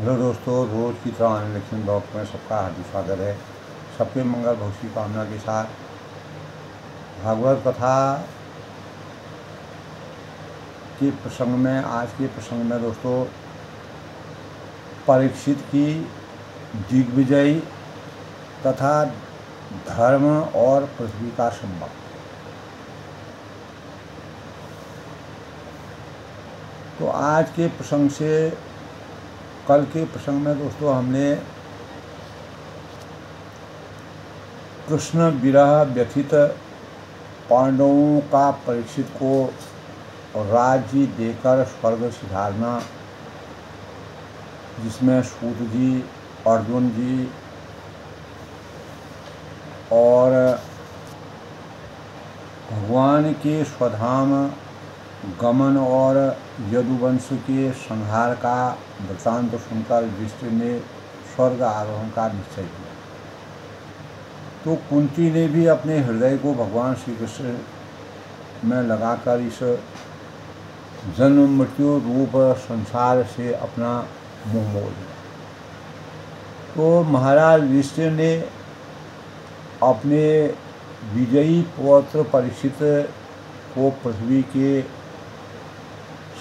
Hello दोस्तों, रोज़ की तरह इलेक्शन ब्लॉग में सबका हार्दिक स्वागत है। सबके मंगल भविष्य की कामना के साथ भागवत कथा के प्रसंग में, आज के प्रसंग में दोस्तों, परीक्षित की दिग्विजय तथा धर्म और पृथ्वी का संवाद। तो आज के प्रसंग से कल के प्रसंग में दोस्तों हमने कृष्ण विरह व्यथित पांडवों का परीक्षित को राज्य देकर स्वर्ग सिधारना, जिसमें सूत जी, अर्जुन जी और भगवान के स्वधाम गमन और यदुवंश के संहार का वृत्तांत सुनकर युधिष्ठिर ने स्वर्ग आरोहण का निश्चय किया। तो कुंती ने भी अपने हृदय को भगवान श्री कृष्ण में लगाकर इस जन्म मृत्यु रूप संसार से अपना मुंह मोड़ लिया। तो महाराज युधिष्ठिर ने अपने विजयी पौत्र परीक्षित को पृथ्वी के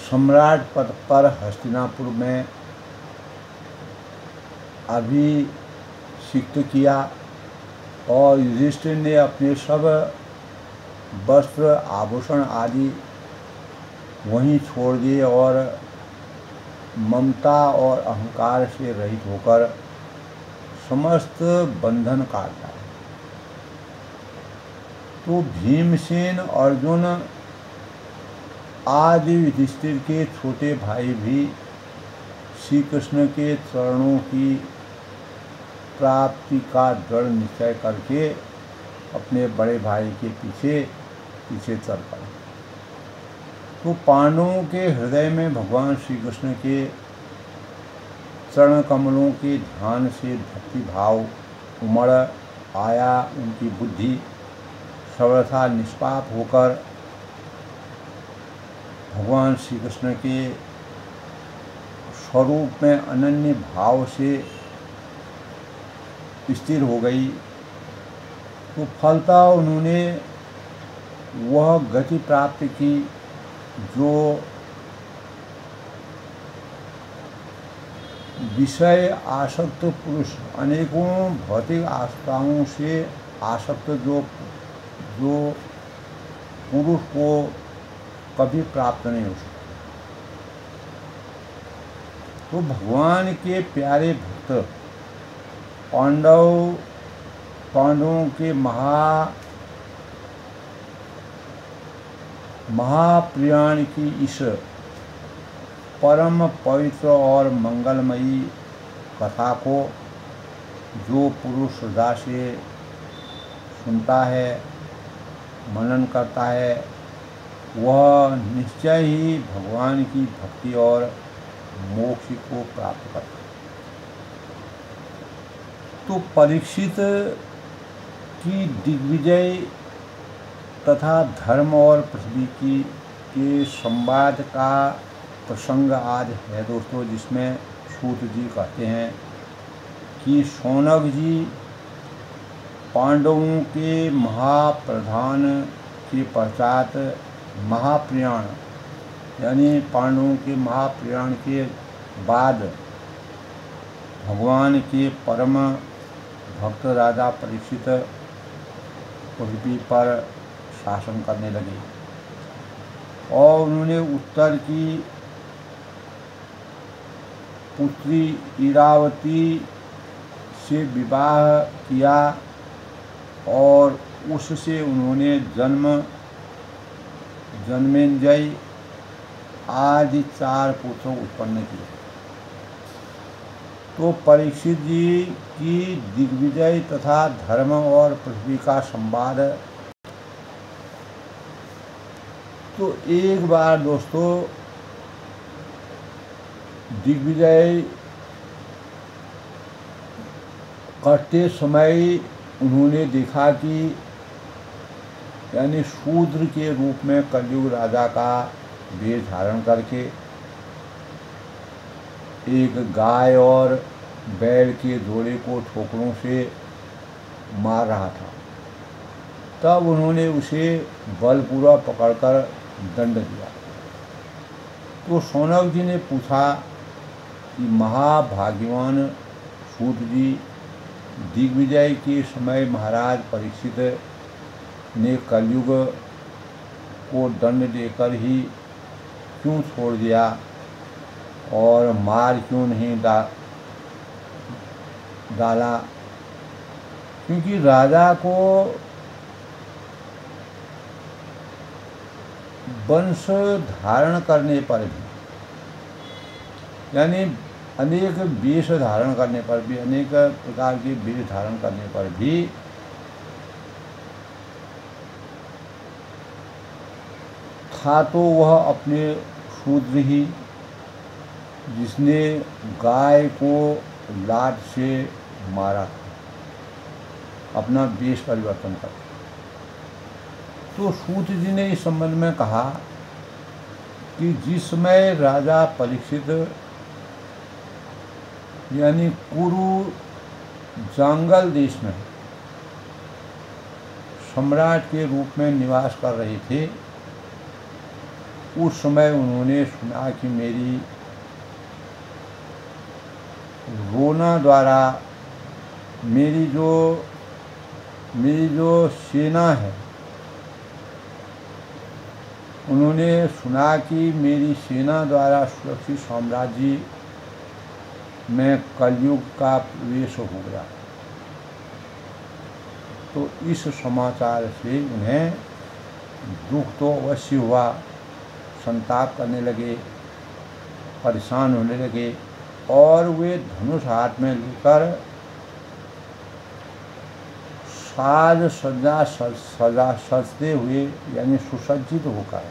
सम्राट पद पर हस्तिनापुर में अभिषिक्त किया और युधिष्ठिर ने अपने सब वस्त्र आभूषण आदि वहीं छोड़ दिए और ममता और अहंकार से रहित होकर समस्त बंधन काट डाले। तो भीमसेन, अर्जुन आदि युधिष्ठिर के छोटे भाई भी श्री कृष्ण के चरणों की प्राप्ति का दृढ़ निश्चय करके अपने बड़े भाई के पीछे पीछे चल पड़े। तो पांडवों के हृदय में भगवान श्री कृष्ण के चरण कमलों के ध्यान से भक्ति भाव उमड़ आया। उनकी बुद्धि सर्वथा निष्पाप होकर भगवान श्री कृष्ण के स्वरूप में अनन्य भाव से स्थिर हो गई। तो फलतः उन्होंने वह गति प्राप्त की जो विषय आसक्त पुरुष, अनेकों भौतिक आस्थाओं से आसक्त जो पुरुष को कभी प्राप्त नहीं हो सकता। तो भगवान के प्यारे भक्त पांडवों के महाप्रियाण की इस परम पवित्र और मंगलमयी कथा को जो पुरुष श्रद्धा से सुनता है, मनन करता है, वह निश्चय ही भगवान की भक्ति और मोक्ष को प्राप्त करता है। तो परीक्षित की दिग्विजय तथा धर्म और पृथ्वी के संवाद का प्रसंग आज है दोस्तों, जिसमें सूत जी कहते हैं कि शौनक जी पांडवों के महाप्रधान के पश्चात महाप्रियाण, यानी पांडवों के महाप्रियाण के बाद भगवान के परम भक्त राजा परीक्षित पृथ्वी पर शासन करने लगे और उन्होंने उत्तर की पुत्री इरावती से विवाह किया और उससे उन्होंने जन्मेंजय आदि 4 पुत्र उत्पन्न किए। तो परीक्षित जी की दिग्विजय तथा धर्म और पृथ्वी का संवाद। तो एक बार दोस्तों दिग्विजय करते समय उन्होंने देखा कि यानी शूद्र के रूप में कलयुग राजा का वेश धारण करके एक गाय और बैल के जोड़े को ठोकरों से मार रहा था। तब उन्होंने उसे बलपूर्वक पकड़कर दंड दिया। तो शौनक जी ने पूछा कि महाभाग्यवान सूत जी, दिग्विजय के समय महाराज परीक्षित ने कलयुग को दंड देकर ही क्यों छोड़ दिया और मार क्यों नहीं डाला? क्योंकि राजा को वंश धारण करने पर भी, यानी अनेक वेश धारण करने पर भी, अनेक प्रकार के वेश धारण करने पर भी था तो वह अपने शूद्र ही, जिसने गाय को लात से मारा, अपना वेश परिवर्तन कर। तो सूत जी ने इस संबंध में कहा कि जिस समय राजा परीक्षित यानी कुरु जंगल देश में सम्राट के रूप में निवास कर रहे थे, उस समय उन्होंने सुना कि मेरी रोना द्वारा मेरी जो सेना है, उन्होंने सुना कि मेरी सेना द्वारा सुरक्षित साम्राज्य में कलयुग का प्रवेश हो गया। तो इस समाचार से उन्हें दुख तो अवश्य हुआ, संताप करने लगे, परेशान होने लगे और वे धनुष हाथ में लेकर साज सजा सजते हुए यानी सुसज्जित होकर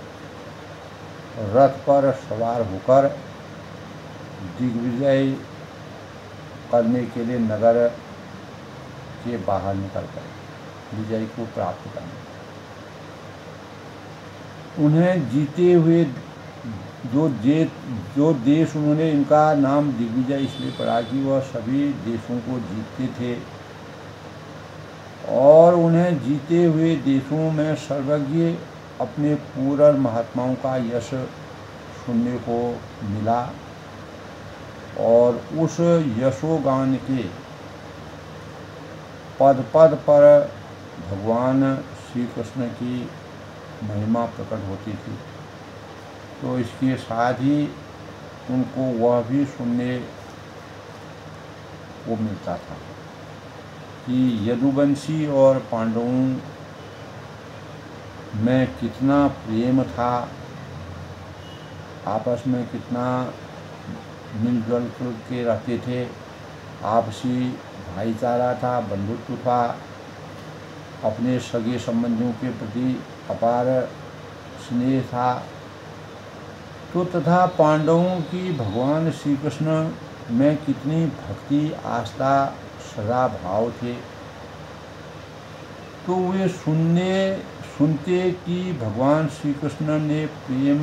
रथ पर सवार होकर दिग्विजय करने के लिए नगर के बाहर निकल गए, विजय को प्राप्त करने। उन्हें जीते हुए जो देश, उन्होंने इनका नाम दिग्विजय इसलिए पड़ा कि वह सभी देशों को जीतते थे और उन्हें जीते हुए देशों में सर्वज्ञ अपने पूर्व महात्माओं का यश सुनने को मिला और उस यशोगान के पद पद पर भगवान श्री कृष्ण की महिमा प्रकट होती थी। तो इसके साथ ही उनको वह भी सुनने को मिलता था कि यदुवंशी और पांडवों में कितना प्रेम था, आपस में कितना मिलजुल के रहते थे, आपसी भाईचारा था, बंधुत्व था, अपने सगे संबंधियों के प्रति अपार स्नेह था। तो तथा पांडवों की भगवान श्री कृष्ण में कितनी भक्ति, आस्था, सदा भाव थे। तो वे सुनते कि भगवान श्री कृष्ण ने प्रेम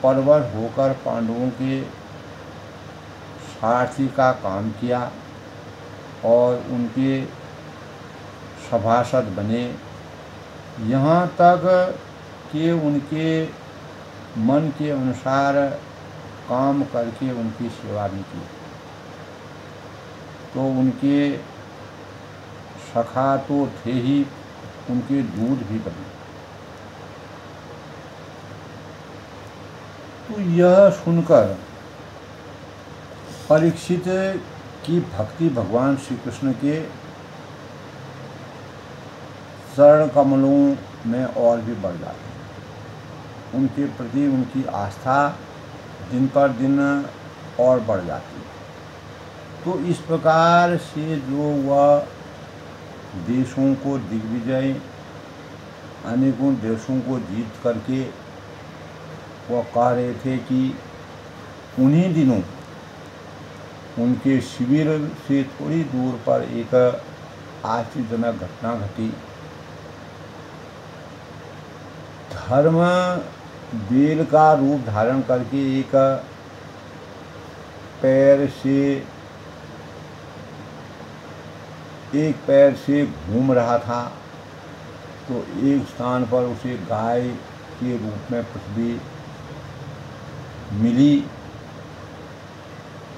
परवर होकर पांडवों के सारथी का काम किया और उनके सभासद बने, यहाँ तक कि उनके मन के अनुसार काम करके उनकी सेवा भी की। तो उनके सखा तो थे ही, उनके दूध भी बने। तो यह सुनकर परीक्षित की भक्ति भगवान श्री कृष्ण के चरण कमलों में और भी बढ़ जाती, उनके प्रति उनकी आस्था दिन पर दिन और बढ़ जाती। तो इस प्रकार से जो वह देशों को दिग्विजय, अनेकों देशों को जीत करके वह कह रहे थे कि उन्हीं दिनों उनके शिविर से थोड़ी दूर पर एक आश्चर्यजनक घटना घटी। धर्म बेल का रूप धारण करके एक पैर से घूम रहा था, तो एक स्थान पर उसे गाय के रूप में पृथ्वी मिली।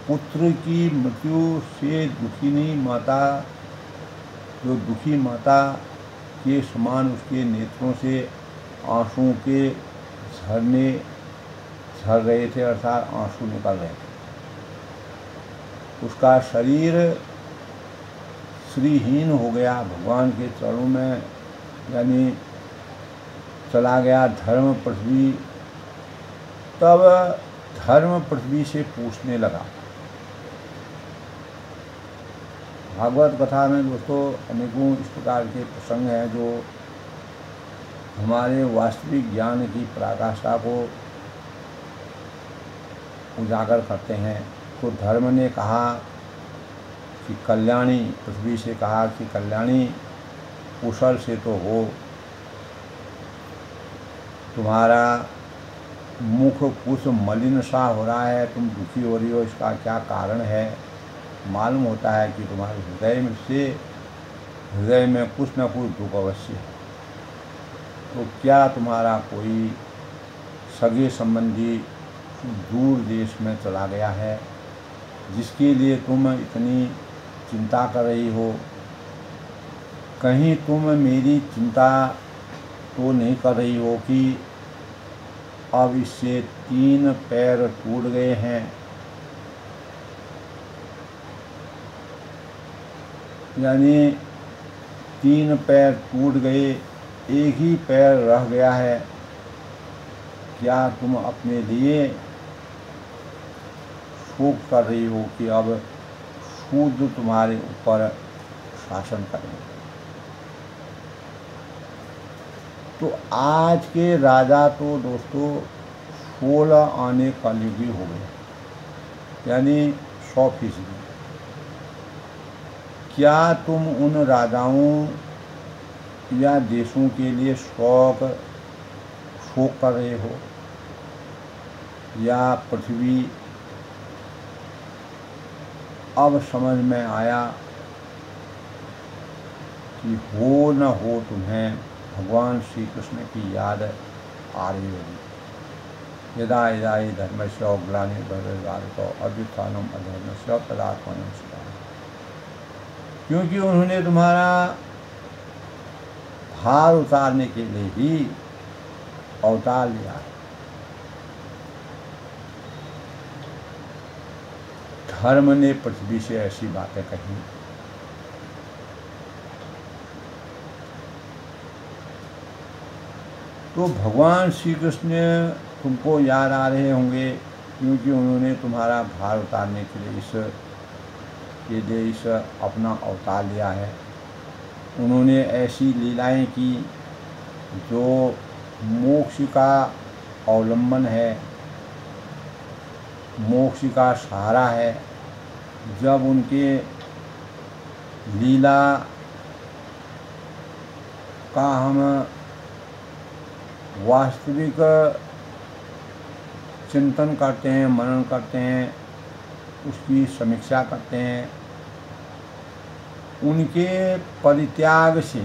पुत्र की मृत्यु से दुखी माता के समान उसके नेत्रों से आंसुओं के झरने झर रहे थे, अर्थात आंसू निकल रहे थे। उसका शरीर श्रीहीन हो गया, भगवान के चरणों में यानी चला गया धर्म पृथ्वी। तब धर्म पृथ्वी से पूछने लगा। भागवत कथा में दोस्तों अनेकों इस प्रकार के प्रसंग हैं जो हमारे वास्तविक ज्ञान की पराकाष्ठा को उजागर करते हैं। तो धर्म ने कहा कि कल्याणी, पृथ्वी से कहा कि कल्याणी कुशल से तो हो, तुम्हारा मुख कुछ मलिन सा हो रहा है, तुम दुखी हो रही हो, इसका क्या कारण है? मालूम होता है कि तुम्हारे हृदय में कुछ न कुछ दुख अवश्य है। तो क्या तुम्हारा कोई सगे संबंधी दूर देश में चला गया है जिसके लिए तुम इतनी चिंता कर रही हो? कहीं तुम मेरी चिंता तो नहीं कर रही हो कि अब इससे 3 पैर टूट गए हैं, यानी 3 पैर टूट गए, एक ही पैर रह गया है। क्या तुम अपने लिए शोक कर रही हो कि अब शूद्र तुम्हारे ऊपर शासन करेंगे? तो आज के राजा तो दोस्तों 16 आने कलयुगी हो गए, यानी 100%। क्या तुम उन राजाओं या देशों के लिए शोक कर रहे हो, या पृथ्वी अब समझ में आया कि हो न हो तुम्हें भगवान श्री कृष्ण की याद आ रही होगी। यदा यदा हि धर्मस्य ग्लानिर्भवति भारत अभ्युत्थानम् अधर्मस्य तदात्मानं सृजामि। क्योंकि उन्होंने तुम्हारा भार उतारने के लिए ही अवतार लिया है। धर्म ने पृथ्वी से ऐसी बातें कही। तो भगवान श्री कृष्ण तुमको याद आ रहे होंगे, क्योंकि उन्होंने तुम्हारा भार उतारने के लिए इस अपना अवतार लिया है। उन्होंने ऐसी लीलाएं की जो मोक्ष का अवलंबन है, मोक्ष का सहारा है। जब उनके लीला का हम वास्तविक चिंतन करते हैं, मनन करते हैं, उसकी समीक्षा करते हैं, उनके परित्याग से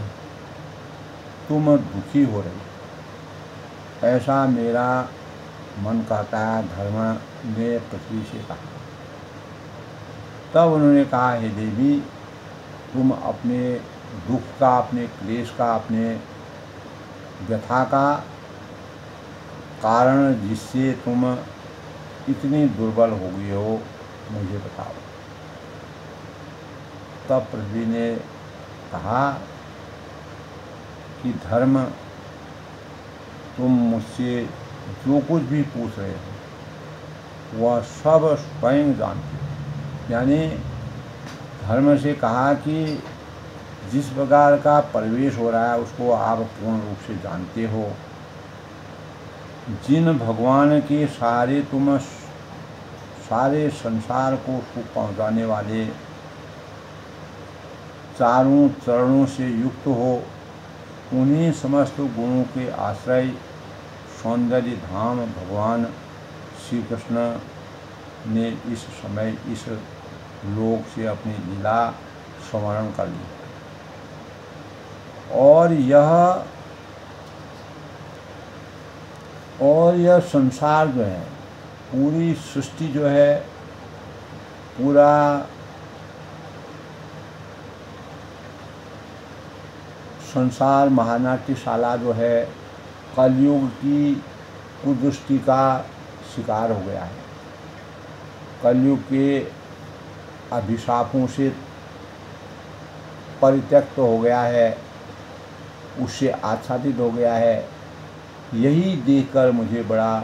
तुम दुखी हो रही, ऐसा मेरा मन कहता है। धर्म ने पृथ्वी से कहा। तब उन्होंने कहा, हे देवी, तुम अपने दुख का, अपने क्लेश का, अपने व्यथा का कारण जिससे तुम इतनी दुर्बल हो गई हो, मुझे बताओ। तब पृथ्वी ने कहा कि धर्म, तुम मुझसे जो कुछ भी पूछ रहे हो वह सब स्वयं जानते हो। यानी धर्म से कहा कि जिस प्रकार का परिवेश हो रहा है उसको आप पूर्ण रूप से जानते हो। जिन भगवान के सहारे तुम सारे संसार को सुख पहुँचाने वाले चारों चरणों से युक्त हो, उन्हीं समस्त गुणों के आश्रय सौंदर्य धाम भगवान श्री कृष्ण ने इस समय इस लोक से अपनी लीला स्मरण कर ली। और यह संसार जो है, पूरी सृष्टि जो है, पूरा संसार महानाट्यशाला जो है कलयुग की कुदृष्टि का शिकार हो गया है। कलयुग के अभिशापों से परित्यक्त हो गया है, उससे आच्छादित हो गया है। यही देखकर मुझे बड़ा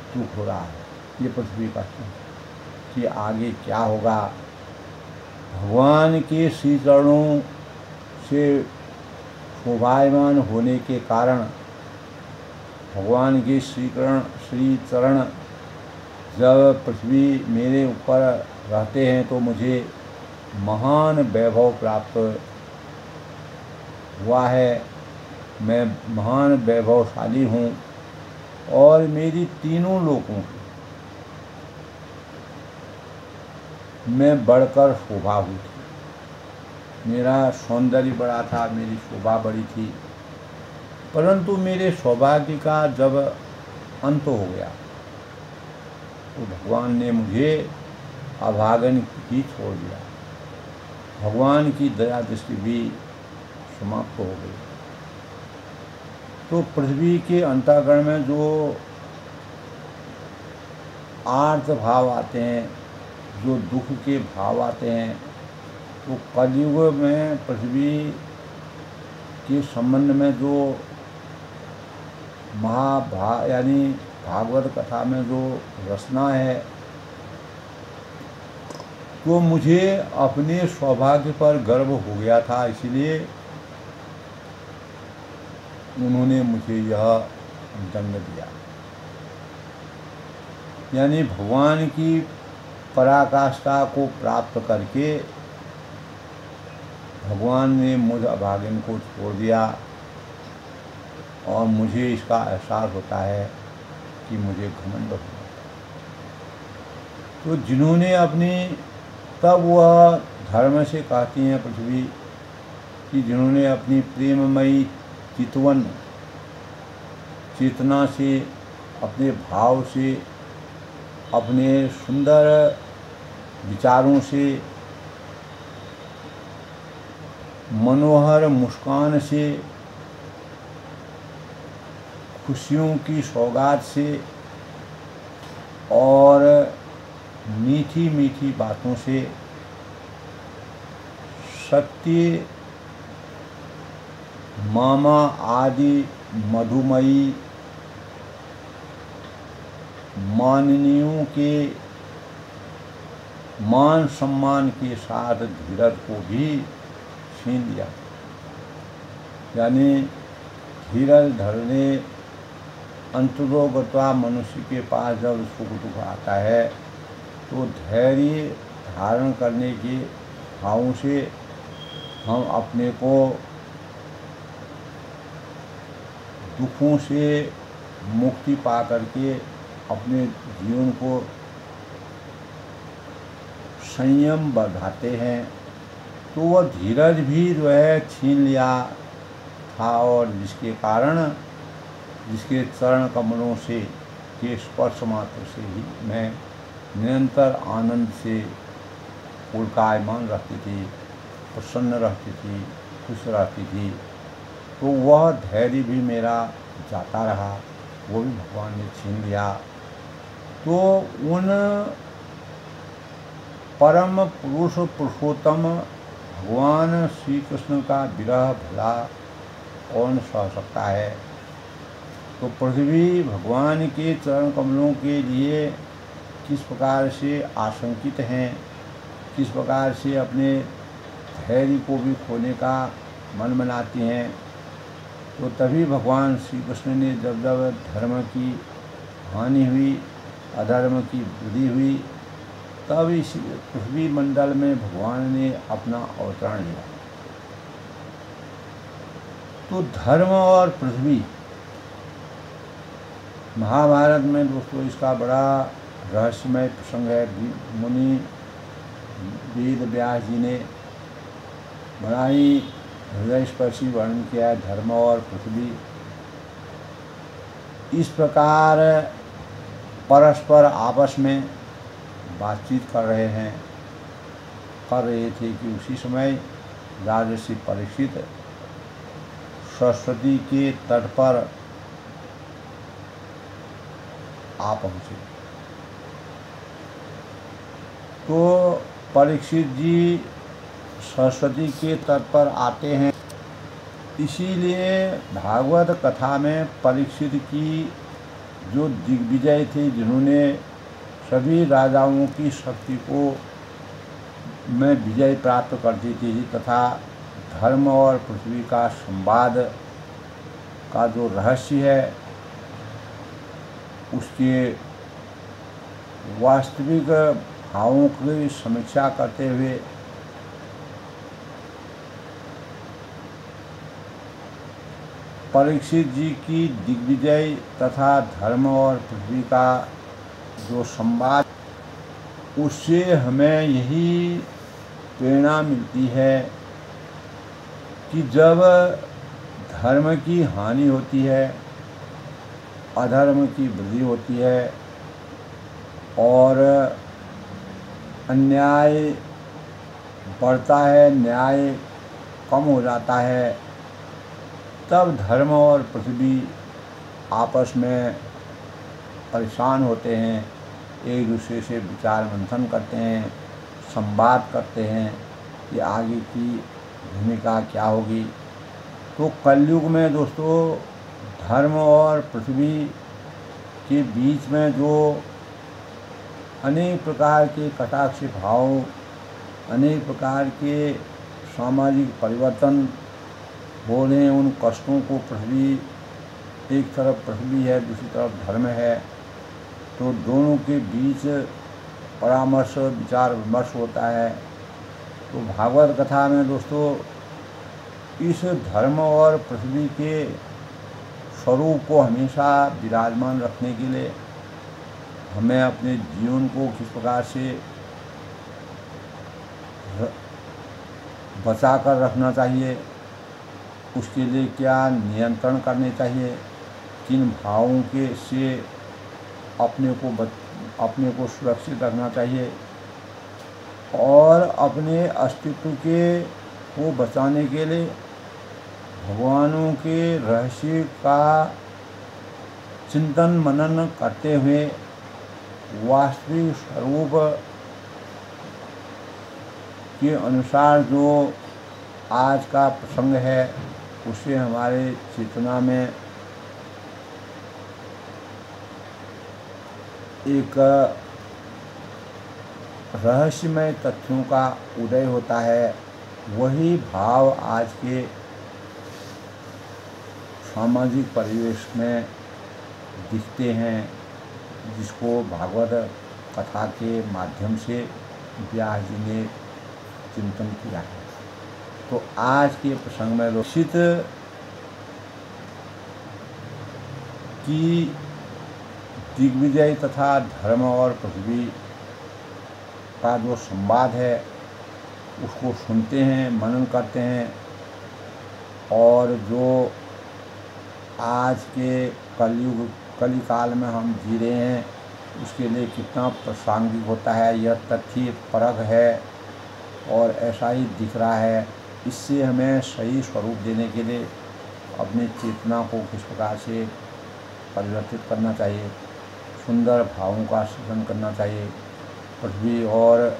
दुख हो रहा है। ये पृथ्वी का कि आगे क्या होगा। भगवान के श्री चरणों से शोभायमान होने के कारण, भगवान के श्री चरण जब पृथ्वी मेरे ऊपर रहते हैं तो मुझे महान वैभव प्राप्त हुआ है। मैं महान वैभवशाली हूँ और मेरी तीनों लोकों में बढ़कर शोभा हुई थी। मेरा सौंदर्य बड़ा था, मेरी शोभा बड़ी थी, परंतु मेरे सौभाग्य का जब अंत हो गया तो भगवान ने मुझे अभागन ही छोड़ दिया। भगवान की दया दृष्टि भी समाप्त हो गई। तो पृथ्वी के अंतःकरण में जो आर्त भाव आते हैं, जो दुख के भाव आते हैं, तो कलयुग में पृथ्वी के संबंध में जो यानी भागवत कथा में जो रचना है, तो मुझे अपने सौभाग्य पर गर्व हो गया था। इसलिए उन्होंने मुझे यह दंड दिया। यानी भगवान की पराकाष्ठा को प्राप्त करके भगवान ने मुझ अभागिन को छोड़ दिया और मुझे इसका एहसास होता है कि मुझे घमंड हो। तो जिन्होंने अपनी, तब वह धर्म से कहती हैं पृथ्वी कि जिन्होंने अपनी प्रेममयी चितवन चेतना से, अपने भाव से, अपने सुंदर विचारों से, मनोहर मुस्कान से, खुशियों की सौगात से और मीठी मीठी बातों से सत्य मामा आदि मधुमयी माननीयों के मान सम्मान के साथ धीरज को भी छीन लिया। यानी धीरज धरने अंतरोगता मनुष्य के पास जब सुख दुख आता है तो धैर्य धारण करने के भावों से हम अपने को दुखों से मुक्ति पा करके अपने जीवन को संयम बढ़ाते हैं। तो वह धीरज भी जो है छीन लिया था और जिसके कारण, जिसके चरण कमलों से के स्पर्श मात्र से ही मैं निरंतर आनंद से पुलकायमान रहती थी, प्रसन्न रहती थी, खुश रहती थी। तो वह धैर्य भी मेरा जाता रहा, वो भी भगवान ने छीन लिया। तो उन परम पुरुष पुरुषोत्तम भगवान श्री कृष्ण का विरह भला कौन सह सकता है। तो पृथ्वी भगवान के चरण कमलों के लिए किस प्रकार से आशंकित हैं, किस प्रकार से अपने धैर्य को भी खोने का मन बनाती हैं। तो तभी भगवान श्री कृष्ण ने जब जब धर्म की हानि हुई, अधर्म की वृद्धि हुई, तब इस पृथ्वी मंडल में भगवान ने अपना अवतरण लिया। तो धर्म और पृथ्वी, महाभारत में दोस्तों इसका बड़ा रहस्यमय प्रसंग है। मुनि वेद व्यास जी ने बड़ा ही हृदय स्पर्शी वर्णन किया है। धर्म और पृथ्वी इस प्रकार परस्पर आपस में बातचीत कर रहे थे कि उसी समय राजर्षि परीक्षित सरस्वती के तट पर आ पहुँचे। तो परीक्षित जी सरस्वती के तट पर आते हैं। इसीलिए भागवत कथा में परीक्षित की जो दिग्विजय थे, जिन्होंने सभी राजाओं की शक्ति को में विजय प्राप्त कर दी थी, तथा धर्म और पृथ्वी का संवाद का जो रहस्य है उसके वास्तविक भावों की समीक्षा करते हुए परीक्षित जी की दिग्विजय तथा धर्म और पृथ्वी का जो संवाद, उससे हमें यही प्रेरणा मिलती है कि जब धर्म की हानि होती है, अधर्म की वृद्धि होती है और अन्याय बढ़ता है, न्याय कम हो जाता है, तब धर्म और पृथ्वी आपस में परेशान होते हैं, एक दूसरे से विचार मंथन करते हैं, संवाद करते हैं कि आगे की भूमिका क्या होगी। तो कलयुग में दोस्तों धर्म और पृथ्वी के बीच में जो अनेक प्रकार के कटाक्ष भाव, अनेक प्रकार के सामाजिक परिवर्तन हो रहे हैं, उन कष्टों को पृथ्वी, एक तरफ पृथ्वी है, दूसरी तरफ धर्म है, तो दोनों के बीच परामर्श, विचार विमर्श होता है। तो भागवत कथा में दोस्तों इस धर्म और पृथ्वी के स्वरूप को हमेशा विराजमान रखने के लिए हमें अपने जीवन को किस प्रकार से बचा कर रखना चाहिए, उसके लिए क्या नियंत्रण करने चाहिए, किन भावों के से अपने को सुरक्षित रखना चाहिए और अपने अस्तित्व को बचाने के लिए भगवानों के रहस्य का चिंतन मनन करते हुए वास्तविक स्वरूप के अनुसार जो आज का प्रसंग है उससे हमारे चेतना में एक रहस्यमय तथ्यों का उदय होता है। वही भाव आज के सामाजिक परिवेश में दिखते हैं, जिसको भागवत कथा के माध्यम से व्यास जी ने चिंतन किया है। तो आज के प्रसंग में परीक्षित की दिग्विजय तथा धर्म और पृथ्वी का जो संवाद है उसको सुनते हैं, मनन करते हैं और जो आज के कली काल में हम जी रहे हैं उसके लिए कितना प्रासंगिक होता है, यह तथ्य परख है और ऐसा ही दिख रहा है। इससे हमें सही स्वरूप देने के लिए अपनी चेतना को किस प्रकार से परिवर्तित करना चाहिए, सुंदर भावों का सृजन करना चाहिए। पृथ्वी और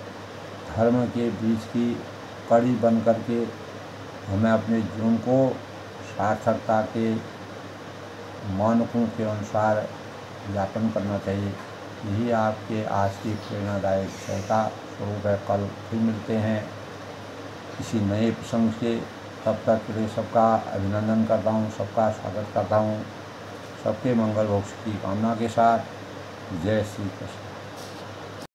धर्म के बीच की कड़ी बन करके हमें अपने जीवन को सार्थकता के मानकों के अनुसार यापन करना चाहिए। यही आपके आज की प्रेरणादायक विषय का स्वरूप है। कल फिर मिलते हैं किसी नए प्रसंग से। तब तक के लिए सबका अभिनंदन करता हूँ, सबका स्वागत करता हूँ, सबके मंगल भविष्य की कामना के साथ। जय श्री कृष्ण।